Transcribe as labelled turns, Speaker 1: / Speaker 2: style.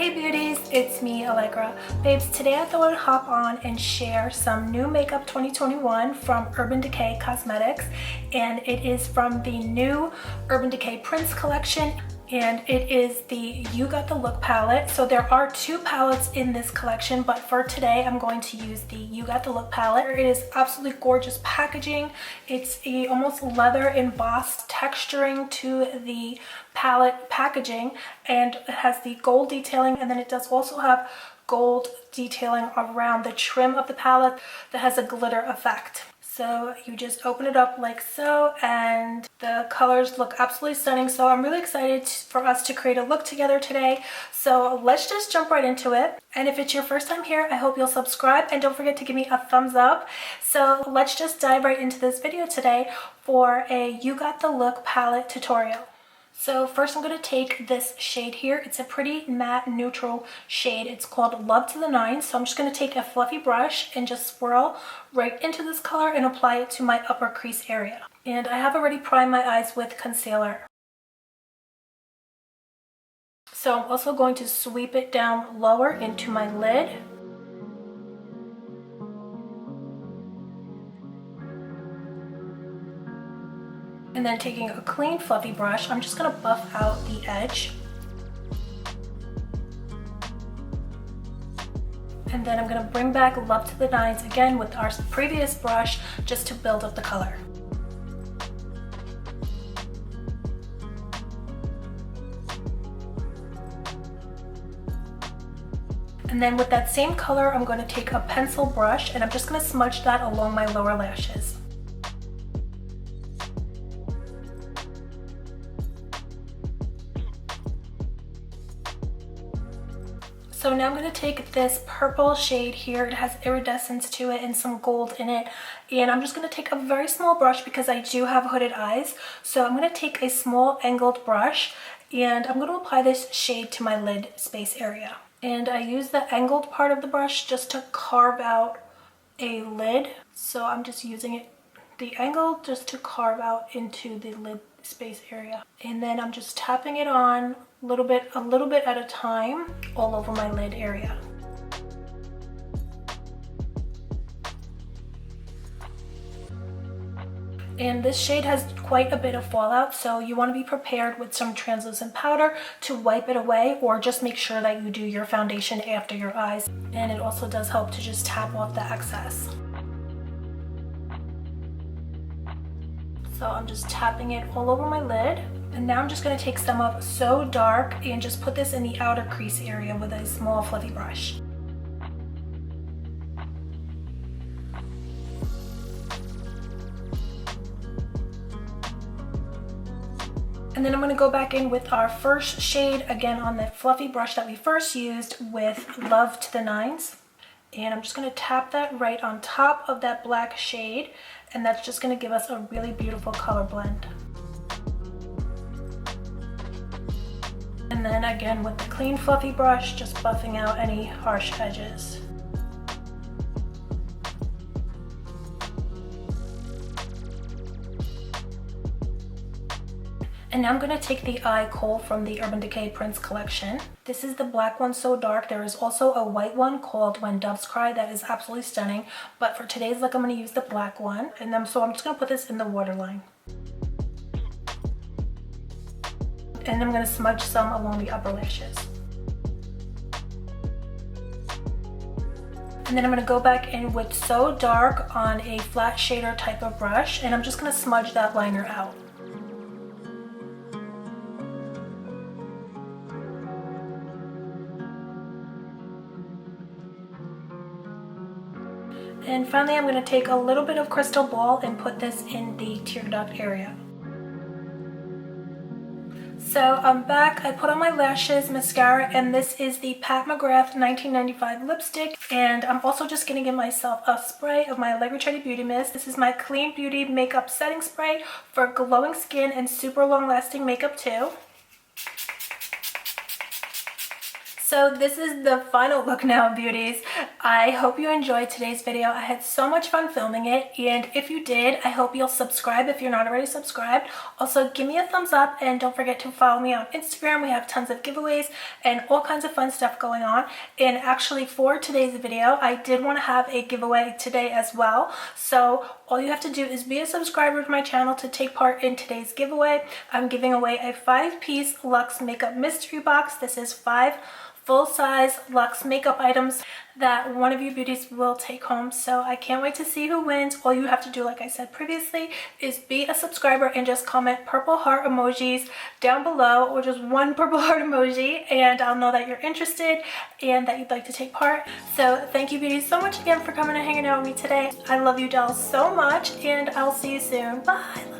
Speaker 1: Hey beauties, it's me Allegra. Babes, today I thought I'd hop on and share some new makeup 2021 from Urban Decay Cosmetics, and it is from the new Urban Decay Prince collection, and it is the You Got the Look palette. So there are two palettes in this collection, but for today I'm going to use the You Got the Look palette. It is absolutely gorgeous packaging. It's a almost leather embossed texturing to the palette packaging, and it has the gold detailing, and then it does also have gold detailing around the trim of the palette that has a glitter effect. So you just open it up like so, and the colors look absolutely stunning. So I'm really excited for us to create a look together today. So let's just jump right into it. And if it's your first time here, I hope you'll subscribe and don't forget to give me a thumbs up. So let's just dive right into this video today for a You Got the Look palette tutorial. So first I'm going to take this shade here. It's a pretty matte neutral shade. It's called Love to the Nines. So I'm just going to take a fluffy brush and just swirl right into this color and apply it to my upper crease area. And I have already primed my eyes with concealer. So I'm also going to sweep it down lower into my lid. And then taking a clean fluffy brush, I'm just going to buff out the edge. And then I'm going to bring back Love to the Nines again with our previous brush just to build up the color. And then with that same color, I'm going to take a pencil brush and I'm just going to smudge that along my lower lashes. So now I'm going to take this purple shade here. It has iridescence to it and some gold in it. And I'm just going to take a very small brush because I do have hooded eyes. So I'm going to take a small angled brush and I'm going to apply this shade to my lid space area. And I use the angled part of the brush just to carve out a lid. So I'm just using the angle just to carve out into the lid space area. And then I'm just tapping it on a little bit at a time all over my lid area. And this shade has quite a bit of fallout, so you want to be prepared with some translucent powder to wipe it away, or just make sure that you do your foundation after your eyes. And it also does help to just tap off the excess. So I'm just tapping it all over my lid. And now I'm just going to take some of So Dark and just put this in the outer crease area with a small fluffy brush. And then I'm going to go back in with our first shade again on the fluffy brush that we first used with Love to the Nines. And I'm just going to tap that right on top of that black shade, and that's just going to give us a really beautiful color blend. And then again with the clean fluffy brush, just buffing out any harsh edges. And now I'm going to take the eye kohl from the Urban Decay Prince collection. This is the black one, So Dark. There is also a white one called When Doves Cry that is absolutely stunning. But for today's look, I'm going to use the black one. And then, so I'm just going to put this in the waterline. And I'm going to smudge some along the upper lashes. And then I'm going to go back in with So Dark on a flat shader type of brush. And I'm just going to smudge that liner out. And finally, I'm going to take a little bit of Crystal Ball and put this in the tear duct area. So I'm back. I put on my lashes, mascara, and this is the Pat McGrath 1995 lipstick. And I'm also just going to give myself a spray of my Allegra Cherry Beauty Mist. This is my Clean Beauty Makeup Setting Spray for glowing skin and super long lasting makeup too. So this is the final look now, beauties. I hope you enjoyed today's video. I had so much fun filming it, and if you did, I hope you'll subscribe if you're not already subscribed. Also, give me a thumbs up, and don't forget to follow me on Instagram. We have tons of giveaways and all kinds of fun stuff going on. And actually, for today's video, I did want to have a giveaway today as well. So all you have to do is be a subscriber to my channel to take part in today's giveaway. I'm giving away a 5-piece Luxe Makeup Mystery Box. This is 5 full-size Luxe makeup items that one of you beauties will take home. So I can't wait to see who wins. All you have to do, like I said previously, is be a subscriber and just comment purple heart emojis down below, or just one purple heart emoji, and I'll know that you're interested and that you'd like to take part. So thank you beauties so much again for coming and hanging out with me today. I love you dolls so much, and I'll see you soon. Bye.